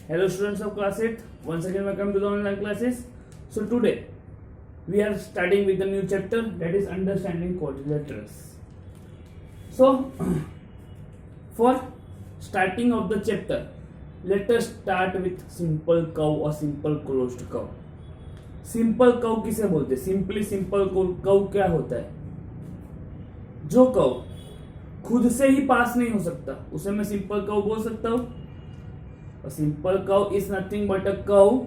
Hello students of class 8, once again welcome to the online classes. So today we are starting with the new chapter, that is understanding quadrilaterals. So for starting of the chapter, let us start with simple curve or simple closed curve. Simple curve किसे बोलते हैं? Simply simple curve क्या होता है? जो curve खुद से ही पास नहीं हो सकता उसे मैं सिंपल कर्व बोल सकता हूं. A simple curve is nothing but a curve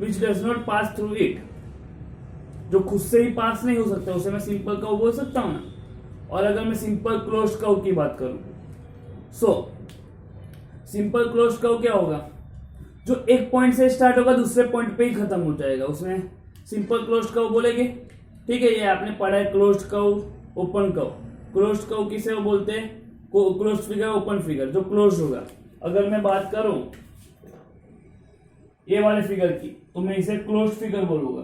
which does not pass through it. जो खुद से ही पास नहीं हो सकता उसे मैं सिंपल कर्व बोल सकता हूं ना. और अगर मैं सिंपल क्लोज्ड कर्व की बात करूं, सिंपल क्लोज्ड कर्व क्या होगा? जो एक पॉइंट से स्टार्ट होगा दूसरे पॉइंट पे ही खत्म हो जाएगा, उसमें सिंपल क्लोज्ड कर्व बोलेंगे. ठीक है, ये आपने पढ़ा है closed curve, open curve. Closed curve किसे बोलते हैं? क्लोज्ड फिगर, ओपन फिगर, जो क्लोज्ड होगा. अगर मैं बात करूं ये वाले फिगर की तो मैं इसे क्लोज्ड फिगर बोलूंगा.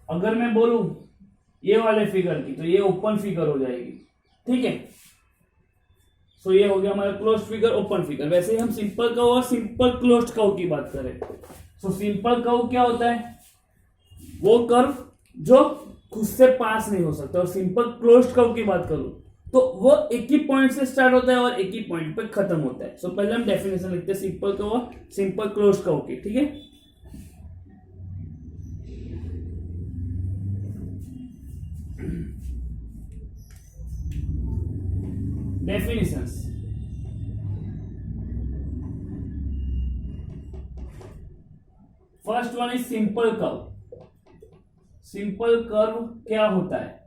अगर मैं बोलूं ये वाले फिगर की तो ये ओपन फिगर हो जाएगी. ठीक है, सो ये हो गया हमारा क्लोज्ड फिगर, ओपन फिगर. वैसे ही हम सिंपल कर्व और सिंपल क्लोज्ड कर्व की बात करें, सो सिंपल कर्व क्या होता है? वो कर्व जो खुद से पास नहीं हो सकता. और सिंपल क्लोज्ड कर्व की बात करूं तो वो एक ही पॉइंट से स्टार्ट होता है और एक ही पॉइंट पे खत्म होता है. सो पहले हम डेफिनेशन लिखते हैं सिंपल कर्व और सिंपल क्लोज्ड कर्व की. ठीक है, definitions. First one is simple curve. Simple curve क्या होता है?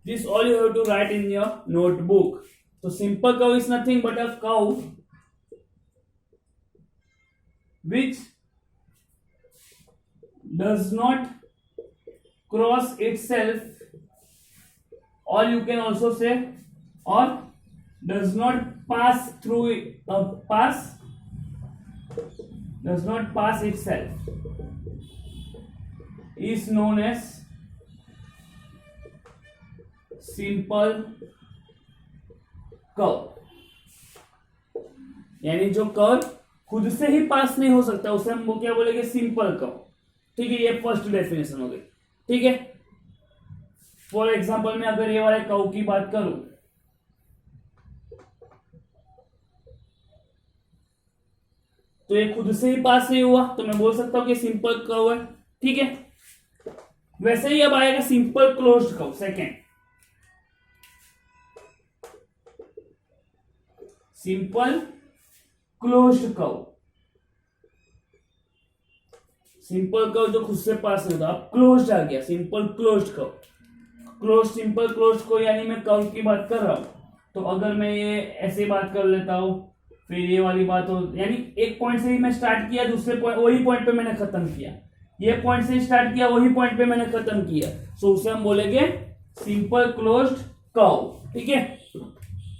This all you have to write in your notebook. So simple curve is nothing but a curve which does not cross itself, or you can also say, or does not pass through it, does not pass itself, is known as simple curve. यानी जो curve खुद से ही पास नहीं हो सकता उसे हम वो क्या बोलेंगे? Simple curve. ठीक है, ये फर्स्ट डेफिनेशन हो गई. ठीक है, फॉर एग्जांपल मैं अगर ये वाले कर्व की बात करूं तो ये खुद से ही पास नहीं हुआ तो मैं बोल सकता हूं कि सिंपल कर्व है. ठीक है, वैसे ही अब आएगा simple closed curve. Second, simple closed curve. Simple curve जो खुद से पास नहीं होता, अब क्लोज्ड आ गया, simple closed curve. Close, simple closed को यानी मैं कर्व की बात कर रहा हूं तो अगर मैं ये ऐसे बात कर लेता हूं फिर ये वाली बात हो, यानी एक पॉइंट से ही मैं स्टार्ट किया दूसरे पॉइंट, वही पॉइंट पे मैंने खत्म किया. ये पॉइंट से स्टार्ट किया वही पॉइंट पे मैंने खत्म किया. सो उसे हम बोलेंगे सिंपल क्लोज्ड कर्व. ठीक है,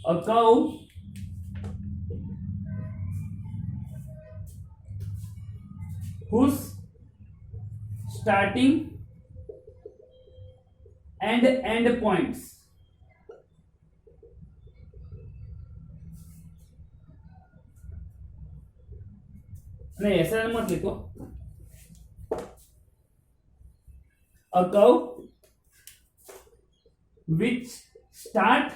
और curve whose starting and end points नहीं, ऐसा मत लिखो. a curve which start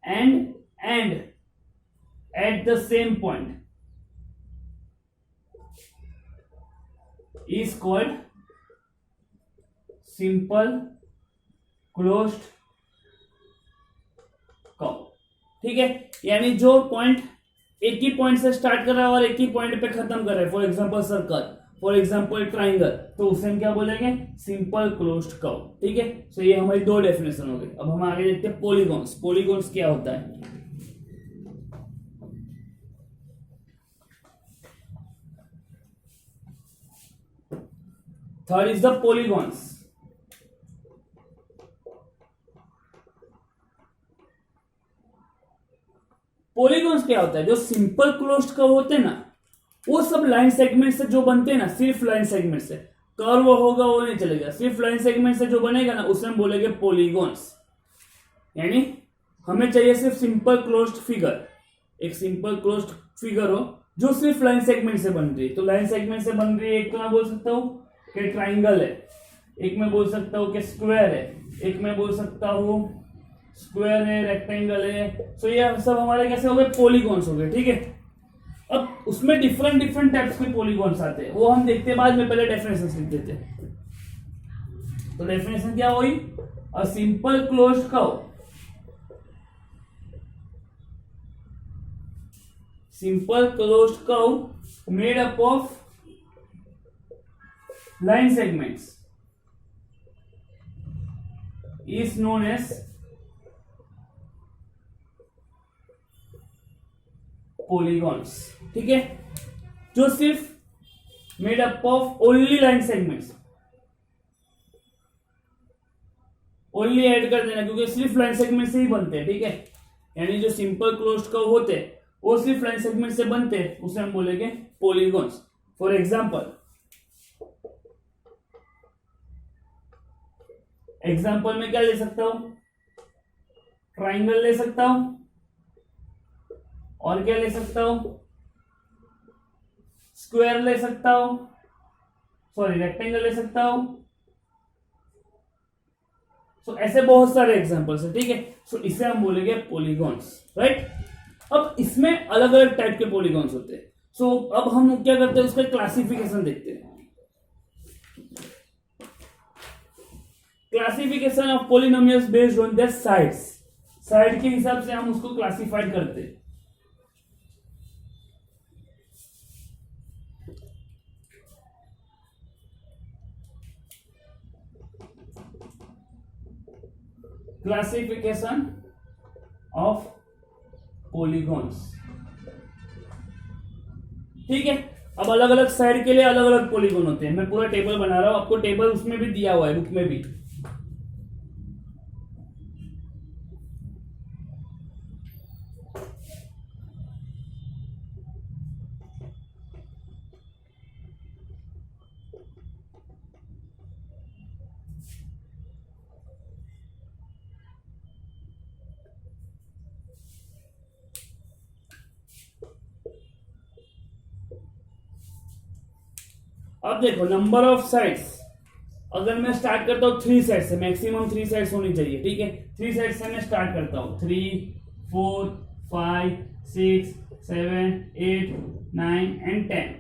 and end at the same point is called simple closed curve. ठीक है, यानी जो पॉइंट एक ही पॉइंट से स्टार्ट कर रहा है और एक ही पॉइंट पे खत्म कर रहा है, for example circle, for example triangle, तो उसे हम क्या बोलेंगे? Simple closed curve. ठीक है, सो ये हमारी दो डेफिनेशन हो गई. अब हम आगे देखते हैं पॉलीगॉन्स. पॉलीगॉन्स क्या होता है? Third is the polygons. Polygons क्या होता है? जो सिंपल क्लोज्ड कर्व होते हैं ना, वो सब लाइन सेगमेंट से जो बनते हैं ना, सिर्फ लाइन सेगमेंट से, कर्व होगा वो नहीं चलेगा, सिर्फ लाइन सेगमेंट से जो बनेगा ना उसे हम बोलेंगे पॉलीगॉन्स. यानी हमें चाहिए सिर्फ सिंपल क्लोज्ड फिगर, एक सिंपल क्लोज्ड फिगर हो जो सिर्फ लाइन सेगमेंट से बन रही है, तो लाइन सेगमेंट से बन रही है, एक तो मैं बोल सकता हूँ कि ट्राइंगल है, एक मैं बोल सकता हूँ कि स्क्वायर है, एक मैं बोल सकता हूँ स्क्वायर है, रेक्टेंगल है। सो ये सब हमारे कैसे हो गए, पॉलीगॉन्स हो गए, ठीक है। अब उसमें डिफरेंट डिफरेंट टाइप्स के पॉलीगॉन्स आते हैं, वो हम देखते हैं बाद में, पहले डेफिनेशन लिख देते हैं। तो डेफिनेशन क्या हुई, a simple closed curve, simple closed curve made up of line segments is known as polygons, ठीक है। जो सिर्फ made up of only line segments, only add कर देना क्योंकि सिर्फ लाइन सेगमेंट से ही बनते हैं, ठीक है। यानी जो सिंपल क्लोज्ड कर्व होते हैं वो सिर्फ लाइन सेगमेंट से बनते हैं, उसे हम बोलेंगे पॉलीगॉन्स। फॉर एग्जाम्पल में क्या ले सकता हूं, ट्राइंगल ले सकता हूं, और क्या ले सकता हूं, स्क्वायर ले सकता हूं, सॉरी रेक्टेंगल ले सकता हूं। सो ऐसे बहुत सारे एग्जांपल्स है, ठीक है। सो इसे हम बोलेंगे पॉलीगॉन्स, राइट। अब इसमें अलग अलग टाइप के पॉलीगॉन्स होते हैं। सो अब हम क्या करते हैं, उसका क्लासिफिकेशन देखते हैं। Classification of polynomials based on their sides, side के हिसाब से हम उसको क्लासिफाइड करते हैं। क्लासिफिकेशन ऑफ पॉलीगॉन्स, ठीक है। अब अलग अलग साइड के लिए अलग अलग पॉलीगॉन होते हैं। मैं पूरा टेबल बना रहा हूं, आपको टेबल उसमें भी दिया हुआ है, बुक में भी। अब देखो नंबर ऑफ साइड्स, अगर मैं स्टार्ट करता हूं 3 साइड से, मैक्सिमम 3 साइड्स होनी चाहिए, ठीक है। 3 साइड से मैं स्टार्ट करता हूं, 3, 4, 5, 6, 7, 8, 9 एंड 10।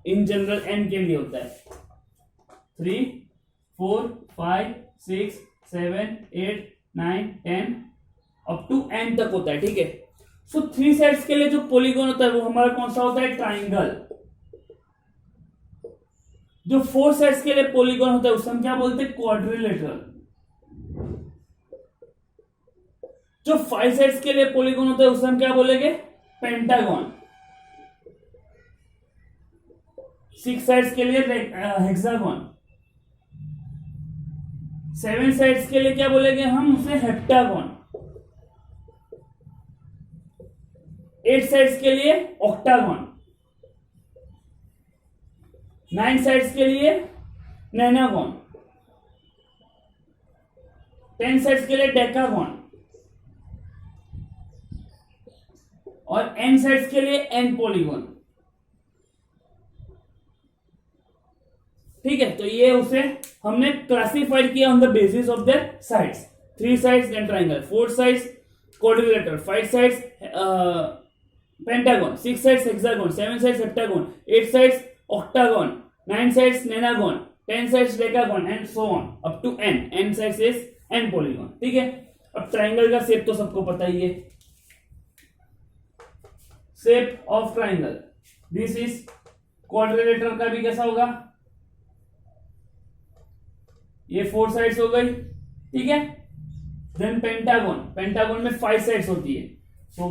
इन जनरल एन के लिए होता है 3, 4, 5, 6, 7, 8, 9, 10 अप टू एन तक होता है, ठीक है। सो 3 साइड्स के लिए जो पॉलीगॉन होता है वो हमारा कौन सा होता है, ट्राइंगल। जो 4 साइड्स के लिए पॉलीगॉन होता है उसे हम क्या बोलते हैं, क्वाड्रिलेटरल। जो 5 साइड्स के लिए पॉलीगॉन होता है उसे हम क्या बोलेंगे, पेंटागन। 6 साइड्स के लिए हेक्सागन। 7 साइड्स के लिए क्या बोलेंगे हम, उसे हेप्टागन। 8 साइड्स के लिए ऑक्टागन। 9 साइड्स के लिए नैनागन। 10 साइड्स के लिए डेकागन। और n साइड्स के लिए n पॉलीगॉन, ठीक है। तो ये उसे हमने क्लासिफाइड किया on the basis of their sides. 3 sides then triangle, 4 sides quadrilateral, 5 sides pentagon, 6 sides hexagon, 7 sides heptagon, 8 sides octagon, 9 sides nanagon, 10 sides decagon and so on up to n. n sides is n polygon, ठीक है। अब triangle का shape तो सबको पता ही है, shape of triangle this is. Quadrilateral का भी कैसा होगा, ये 4 साइड्स हो गई, ठीक है। देन पेंटागन, पेंटागन में 5 साइड्स होती है। सो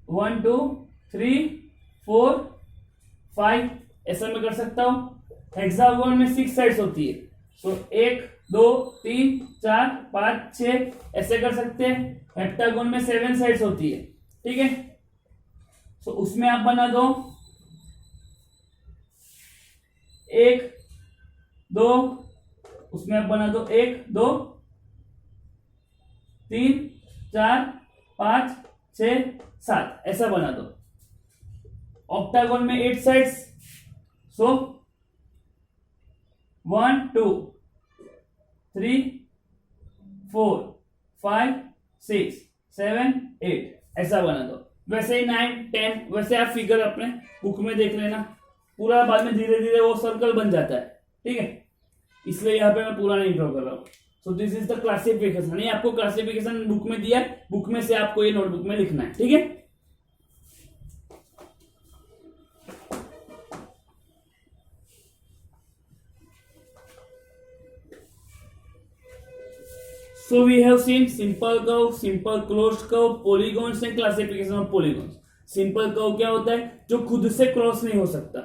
1 2 3 4 5 ऐसा मैं कर सकता हूं। हेक्सागोन में 6 साइड्स होती है। सो 1 2 3 4 5 6 ऐसे कर सकते हैं। हेप्टागोन में 7 साइड्स होती है, ठीक है। सो उसमें आप बना दो 1 2, उसमें आप बना दो 1 2 3 4 5 6 7 ऐसा बना दो। ऑक्टागोन में 8 साइड्स, सो 1 2 3 4 5 6 7 8 ऐसा बना दो। वैसे ही 9 10 वैसे आप फिगर अपने बुक में देख लेना, पूरा बाद में धीरे धीरे वो सर्कल बन जाता है, ठीक है। इसलिए यहाँ पे मैं पूरा नहीं ड्रॉ कर रहा हूँ। So this is the classification. ये आपको क्लासिफिकेशन बुक में दिया है, बुक में से आपको ये नोटबुक में लिखना है, ठीक है। So we have seen simple curve, simple closed curve, polygons and classification of polygons. Simple curve क्या होता है? जो खुद से क्रॉस नहीं हो सकता।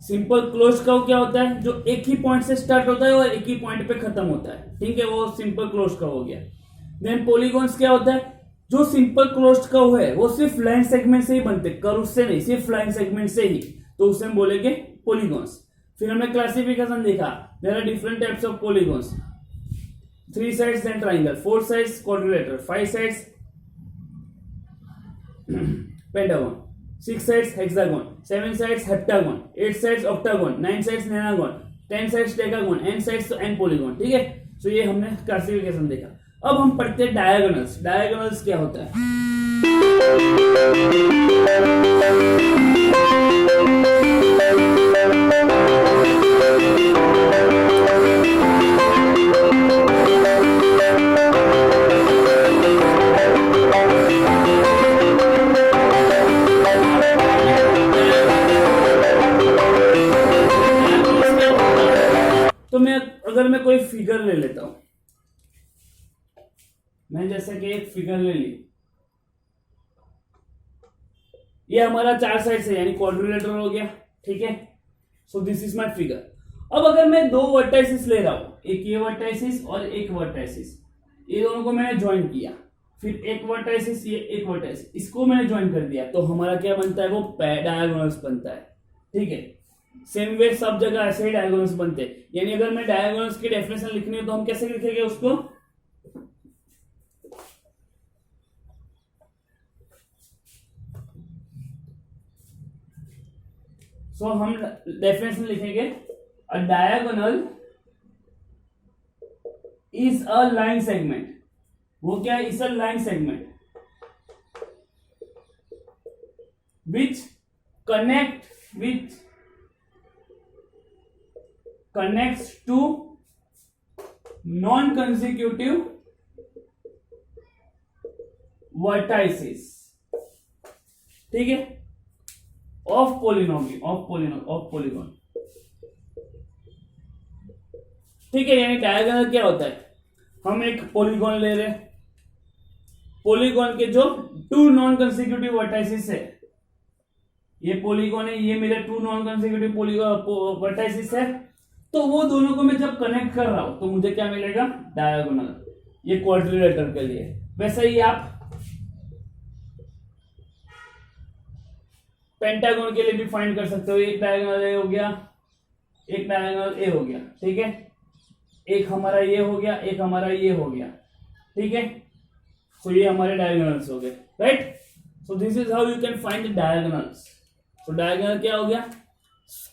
सिंपल क्लोज्ड कर्व क्या होता है? जो एक ही पॉइंट से स्टार्ट होता है और एक ही पॉइंट पे खत्म होता है, ठीक है, वो सिंपल क्लोज्ड कर्व हो गया। देन पॉलीगॉन्स क्या होता है? जो सिंपल क्लोज्ड कर्व है वो सिर्फ लाइन सेगमेंट से ही बनते, कर्व से नहीं, सिर्फ लाइन सेगमेंट से ही, तो उसे हम बोलेंगे पॉलीगॉन्स। फिर हमने क्लासिफिकेशन देखा, there are different types of polygons. 3 sides then triangle, 4 sides quadrilateral, 5 sides pentagon, 6 sides hexagon, 7 sides heptagon, 8 sides octagon, 9 sides nonagon, 10 sides decagon, n sides तो n polygon, ठीक है। सो ये हमने क्लासिफिकेशन देखा। अब हम पढ़ते हैं डायगोनल्स। डायगोनल्स क्या होता है? अगर मैं कोई फिगर ले लेता हूं, मैं जैसे कि एक फिगर ले ली, ये हमारा 4 साइड से यानी क्वाड्रिलेटरल हो गया, ठीक है। So this is my figure. अब अगर मैं 2 वर्टाइसिस ले रहा हूं, एक ये वर्टाइसिस और एक वर्टाइसिस, ये दोनों को मैंने ज्वाइन किया, फिर एक वर्टाइसिस ये एक वर्टाइसिस, इसको मैंने ज्वाइन कर दिया, तो हमारा क्या बनता है? वो डायगोनल्स बनता है, ठीक है। सेम वे सब जगह ऐसे ही डायगोनल्स बनते हैं। यानी अगर मैं डायगोनल्स की डेफिनेशन लिखनी है तो हम कैसे लिखेंगे उसको? सो हम डेफिनेशन लिखेंगे, अ diagonal is a line segment. वो क्या है? Is a line segment which connects to non-consecutive vertices, ठीक है, of polygon, ठीक है। यानी डायगोनल क्या होता है? हम एक पॉलीगॉन ले रहे हैं, पॉलीगॉन के जो 2 नॉन कंसेक्यूटिव वर्टाइसिस है, ये पॉलीगॉन है, ये मेरे 2 नॉन कंसेक्यूटिव वर्टाइसिस है, तो वो दोनों को मैं जब कनेक्ट कर रहा हूं तो मुझे क्या मिलेगा? डायगोनल। ये क्वाड्रिलेटरल के लिए। वैसे ही आप पेंटागन के लिए भी फाइंड कर सकते हो। एक डायगोनल ए हो गया, एक डायगोनल ए हो गया, ठीक है, एक हमारा ये हो गया, एक हमारा ये हो गया, ठीक है। सो ये हमारे डायगोनल्स हो गए, right. So this is how you can find the diagonals. So diagonal क्या हो गया?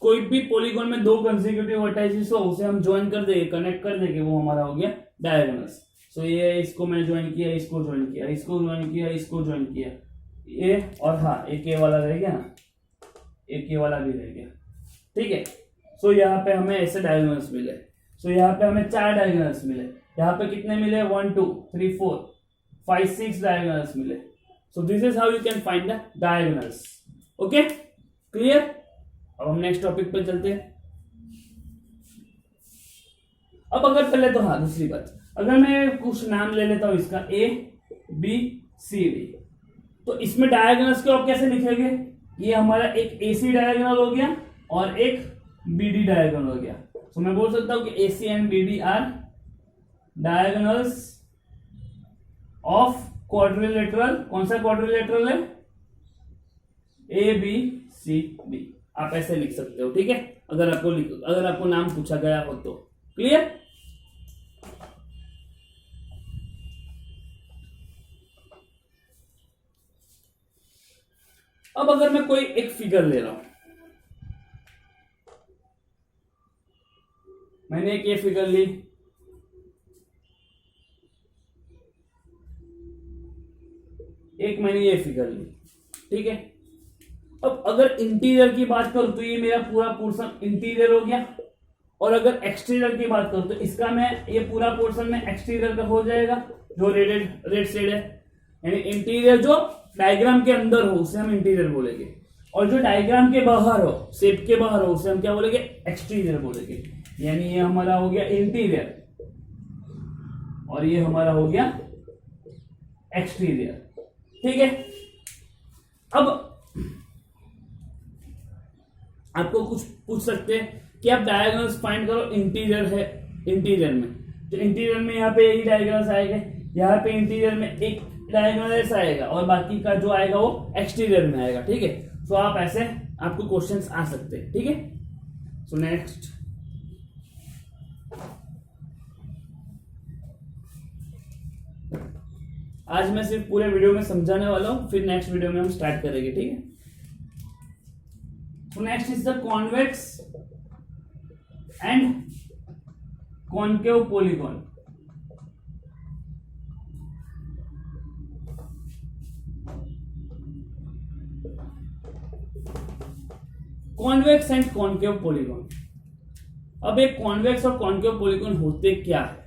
कोई भी पॉलीगॉन में 2 कंसेक्यूटिव वर्टाइसिस हो, उसे हम ज्वाइन कर देंगे, कनेक्ट कर देंगे, वो हमारा हो गया डायगोनल्स। सो ये इसको मैंने ज्वाइन किया, इसको ज्वाइन किया, इसको ज्वाइन किया, इसको ज्वाइन किया, ये और हाँ एक ये वाला रह गया ना, एक ये वाला भी रह गया, ठीक है। सो यहाँ पे हमें ऐसे डायगोनल्स मिले। सो यहाँ पे हमें 4 डायगोनल्स मिले। यहाँ पे कितने मिले? 1 2 3 4 5 6 डायगोनल्स मिले। So this is how you can find the diagonals. Okay, clear? अब हम नेक्स्ट टॉपिक पे चलते हैं। अब अगर पहले तो हाँ दूसरी बात, अगर मैं कुछ नाम ले लेता हूं इसका A B C D, तो इसमें डायगोनल्स को आप कैसे लिखेंगे? ये हमारा एक AC डायगोनल हो गया और एक BD डायगोनल हो गया। तो मैं बोल सकता हूं कि AC and BD are diagonals of quadrilateral. कौन सा क्वाड्रिलेटरल है? ABCD। आप ऐसे लिख सकते हो, ठीक है, अगर आपको नाम पूछा गया हो तो। क्लियर? अब अगर मैं कोई एक फिगर ले रहा हूं, मैंने एक ये फिगर ली, एक मैंने ये फिगर ली, ठीक है। अब अगर इंटीरियर की बात करूं तो ये मेरा पूरा पोर्शन इंटीरियर हो गया, और अगर एक्सटीरियर की बात करूं तो इसका मैं ये पूरा पोर्शन में एक्सटीरियर का हो जाएगा, जो रेड शेड है। यानी इंटीरियर जो डायग्राम के अंदर हो उसे हम इंटीरियर बोलेंगे, और जो डायग्राम के बाहर हो, शेप के बाहर हो, उसे हम क्या बोलेंगे, एक्सटीरियर बोलेंगे। यानी ये हमारा हो गया इंटीरियर और ये हमारा हो गया एक्सटीरियर, ठीक है। अब आपको कुछ पूछ सकते हैं कि आप डायगोनल्स फाइंड करो, इंटीरियर है, इंटीरियर में तो इंटीरियर में यहाँ पे यही डायगोनल्स आएगा, यहाँ पे इंटीरियर में एक डायगोनल ऐसा आएगा और बाकी का जो आएगा वो एक्सटीरियर में आएगा, ठीक है। तो आप ऐसे आपको क्वेश्चंस आ सकते हैं, ठीक है। सो नेक्स्ट, आज मैं सिर्फ पूरे वीडियो में समझाने वाला हूं, फिर नेक्स्ट वीडियो में हम स्टार्ट करेंगे, ठीक है। So next is the convex and concave polygon. Convex and concave polygon. अब एक कॉन्वेक्स और कॉन्केव पॉलीगॉन होते क्या है?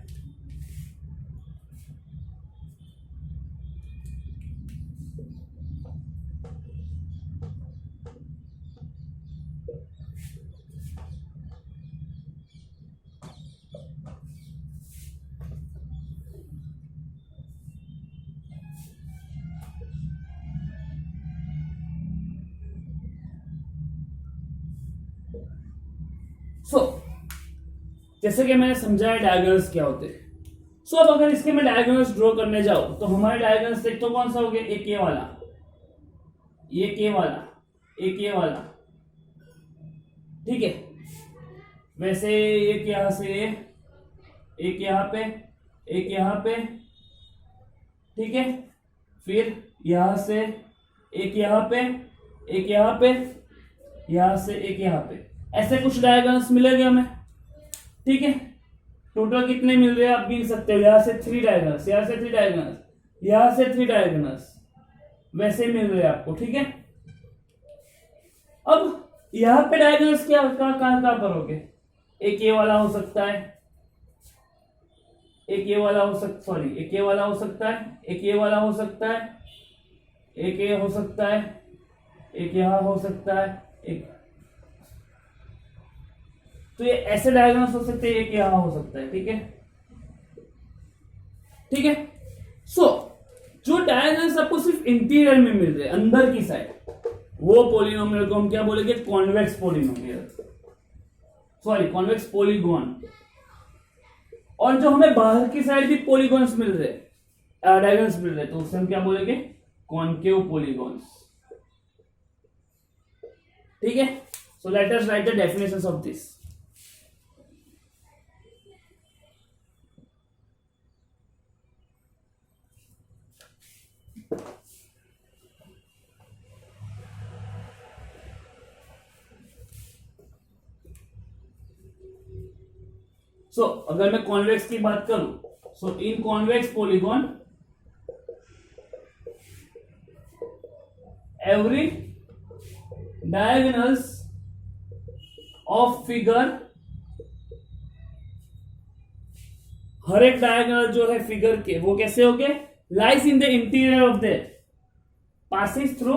जैसे कि मैंने समझाया डायगोनल्स क्या होते हैं। अब अगर इसके मैं डायगोनल्स ड्रॉ करने जाऊं तो हमारे डायगोनल्स एक तो कौन सा हो गया, एक ये वाला, एक ये वाला, एक ये वाला, ठीक है। वैसे एक यहां से, एक यहां पे, एक यहां पे, ठीक है। फिर यहां से एक यहां पे, एक यहां पे, यहां से एक यहां पे, ऐसे कुछ डायगोनल्स मिलेंगे हमें, ठीक है। टोटल कितने मिल रहे हैं आप गिन सकते हो, यहां से 3 डायगोनल्स, यहां से 3 डायगोनल्स, यहां से 3 डायगोनल्स, वैसे मिल रहे हैं आपको, ठीक है। अब यहां पे डायगोनल्स क्या कहां पर होंगे, एक ये वाला हो सकता है, एक ये वाला हो सकता, सॉरी एक ये वाला हो सकता है, एक ये वाला हो सकता है, एक ये हो सकता है, एक यहां हो सकता है, एक, तो ये ऐसे डायगोनल्स हो सकते हैं, एक यहां हो सकता है, ठीक है, ठीक है। जो डायगोनल्स आपको सिर्फ इंटीरियर में मिल रहे हैं, अंदर की साइड, वो पॉलिनोमियल को हम क्या बोलेंगे, convex polynomial, sorry convex polygon. और जो हमें बाहर की साइड भी पॉलीगॉन्स मिल रहे हैं, डायगोनल्स मिल रहे हैं, तो उसे हम क्या बोलेंगे, कॉन्केव पॉलीगॉन्स, ठीक है। So let us write the definitions of this. अगर मैं कॉन्वेक्स की बात करूं, in convex polygon every diagonals of figure, हर एक डायगोनल जो है फिगर के, वो कैसे हो गए, lies in the interior of the, passes through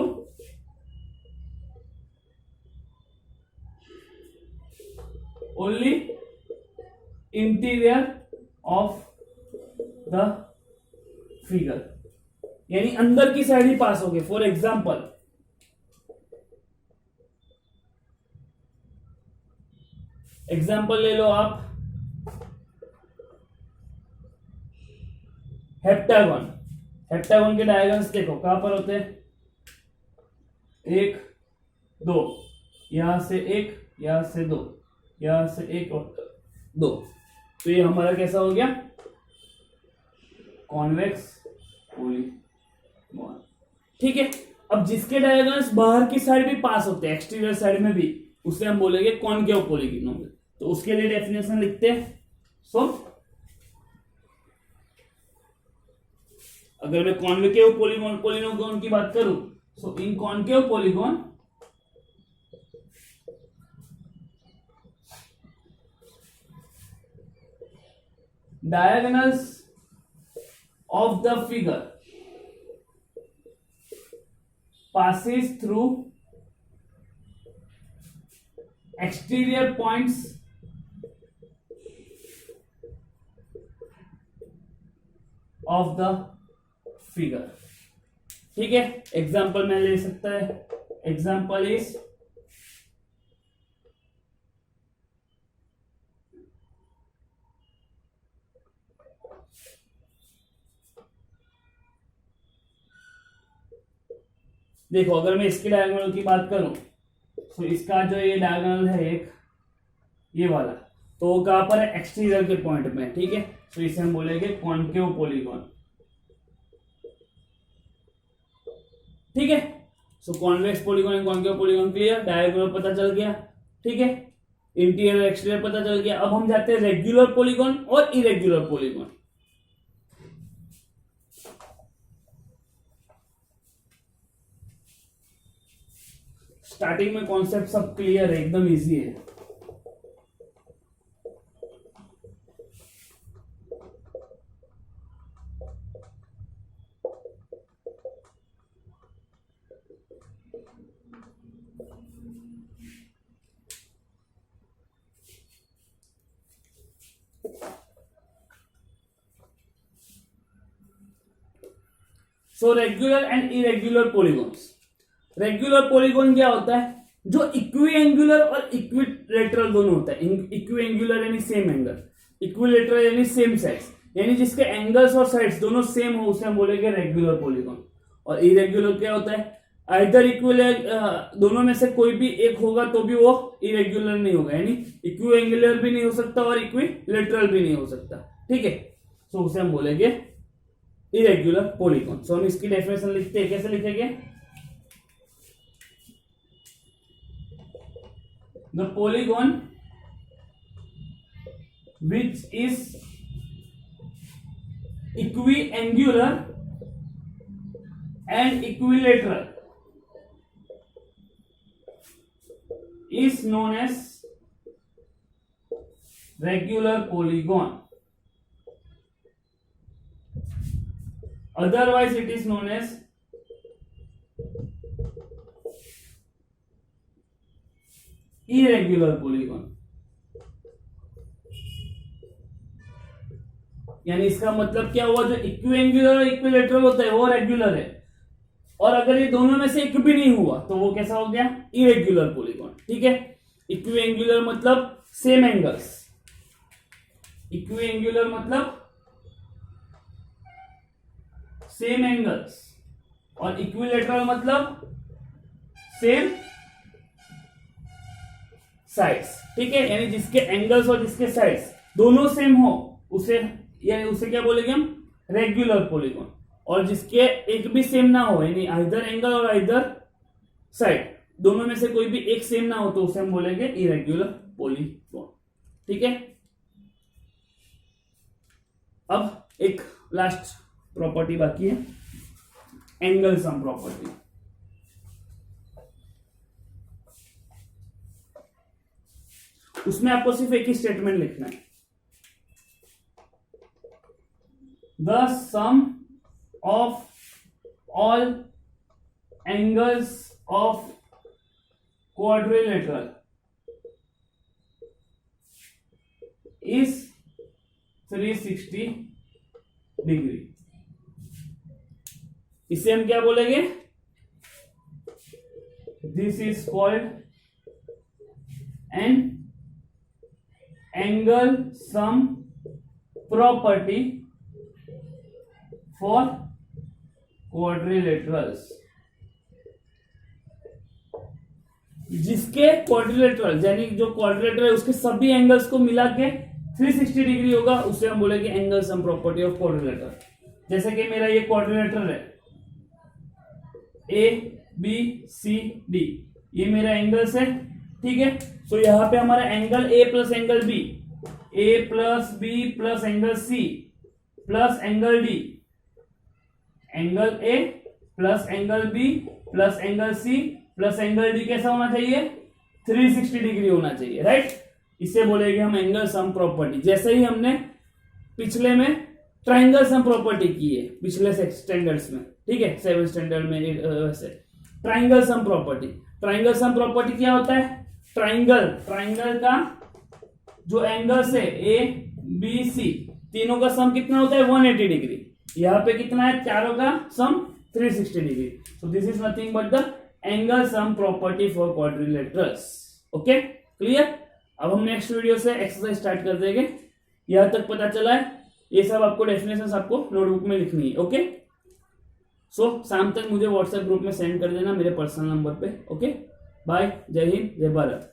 only interior of the figure, यानी अंदर की साइड ही पास हो गए। फॉर एग्जाम्पल, एग्जाम्पल ले लो आप, हेप्टागन, हेप्टागन के डायगोनल्स देखो कहां पर होते हैं, 1 2, यहां से 1, यहां से 2, यहां से 1 और 2, तो ये हमारा कैसा हो गया, कॉन्वेक्स पॉलीगॉन, ठीक है। अब जिसके डायगोनल्स बाहर की साइड भी पास होते हैं, एक्सटीरियर साइड में भी, उसे हम बोलेंगे कॉनकेव पॉलीगोन। तो उसके लिए डेफिनेशन लिखते हैं। सो अगर मैं कॉन्वेकेव पॉलीगोन की बात करूं, so in concave polygon diagonals of the figure passes through exterior points of the figure। ठीक है, एग्जाम्पल में ले सकता है। एग्जाम्पल इज देखो, अगर मैं इसके डायगोनल की बात करूं, तो इसका जो ये डायगोनल है एक, ये वाला, तो वो कहां पर है? एक्सटीरियर के पॉइंट में। ठीक है, तो इसे हम बोलेंगे कॉनकेव पॉलीगोन। ठीक है, so convex polygon and concave polygon clear, diagonal पता चल गया। ठीक है, इंटीरियर एक्सटीरियर पता चल गया। अब हम जाते हैं रेगुलर पॉलीगोन और इरेगुलर पॉलीगोन। स्टार्टिंग में कॉन्सेप्ट सब क्लियर है, एकदम इजी है। So regular and irregular polygons. Regular polygon क्या होता है? जो इक्विएंगुलर और इक्विलेटरल दोनों होता है। इक्विएंगुलर यानी सेम एंगल, इक्विलेटरल यानी सेम साइड्स, यानी जिसके एंगल्स और साइड्स दोनों सेम हो, उसे हम बोलेंगे रेगुलर पॉलीगोन। और इरेगुलर क्या होता है? आइदर दोनों में से कोई भी एक होगा तो भी वो इरेगुलर नहीं होगा, यानी इक्विएंगुलर भी नहीं हो सकता और इक्विलेटरल भी नहीं हो सकता। ठीक है, तो उसे हम बोलेंगे इरेगुलर पॉलीगोन। सो हम इसकी डेफिनेशन लिखते हैं, कैसे लिखेंगे? The polygon which is equiangular and equilateral is known as regular polygon. Otherwise it is known as irregular polygon. यानी इसका मतलब क्या हुआ? जो इक्विएंगुलर और इक्विलेटरल होता है वो रेगुलर है, और अगर ये दोनों में से एक भी नहीं हुआ तो वो कैसा हो गया? Irregular polygon. ठीक है, इक्विएंगुलर मतलब सेम एंगल्स, इक्विएंगुलर मतलब सेम एंगल्स, और इक्विलेटरल मतलब सेम साइड्स। ठीक है, यानी जिसके एंगल्स और जिसके साइड्स दोनों सेम हो उसे, यानी उसे क्या बोलेंगे हम? Regular polygon. और जिसके एक भी सेम ना हो, यानी आइदर एंगल और आइदर साइड दोनों में से कोई भी एक सेम ना हो, तो उसे हम बोलेंगे इरेगुलर पॉलीगोन। ठीक है, अब एक लास्ट प्रॉपर्टी बाकी है, एंगल सम प्रॉपर्टी। उसमें आपको सिर्फ एक ही स्टेटमेंट लिखना है, the sum of all angles of quadrilateral is 360 degree. इसे हम क्या बोलेंगे? This is called an angle sum property for quadrilaterals. जिसके क्वाड्रिलेटरल यानी जो क्वाड्रिलेटरल है उसके सभी एंगल्स को मिला के 360 डिग्री होगा, उसे हम बोलेंगे angle sum property of quadrilateral. जैसे कि मेरा ये क्वाड्रिलेटरल है, ए बी सी डी, ये मेरा एंगल्स है, ठीक है। सो यहाँ पे हमारा angle A plus angle B, A plus B plus angle C plus angle D, angle A plus angle B plus angle C plus angle D कैसा होना चाहिए, 360 डिग्री होना चाहिए, राइट। इसे बोलेंगे हम एंगल सम प्रॉपर्टी। जैसे ही हमने पिछले में ट्राइंगल सम प्रॉपर्टी की है, पिछले स्टैंडर्ड्स में, ठीक है, 7 स्टैंडर्ड में वैसे triangle sum property. Triangle sum property क्या होता है, ट्राइंगल का जो एंगल्स है ए बी सी तीनों का सम कितना होता है, 180 डिग्री। यहाँ पे कितना है, चारों का सम 360 degree. So this is nothing but the angle sum property for quadrilaterals. Okay, clear. अब हम नेक्स्ट वीडियो से एक्सरसाइज स्टार्ट कर देंगे। यहां तक पता चला है, ये सब आपको डेफिनेशन आपको नोटबुक में लिखनी है। ओके, सो शाम तक मुझे व्हाट्सएप ग्रुप में सेंड कर देना मेरे पर्सनल नंबर पे। ओके, बाय, जय हिंद, जय भारत।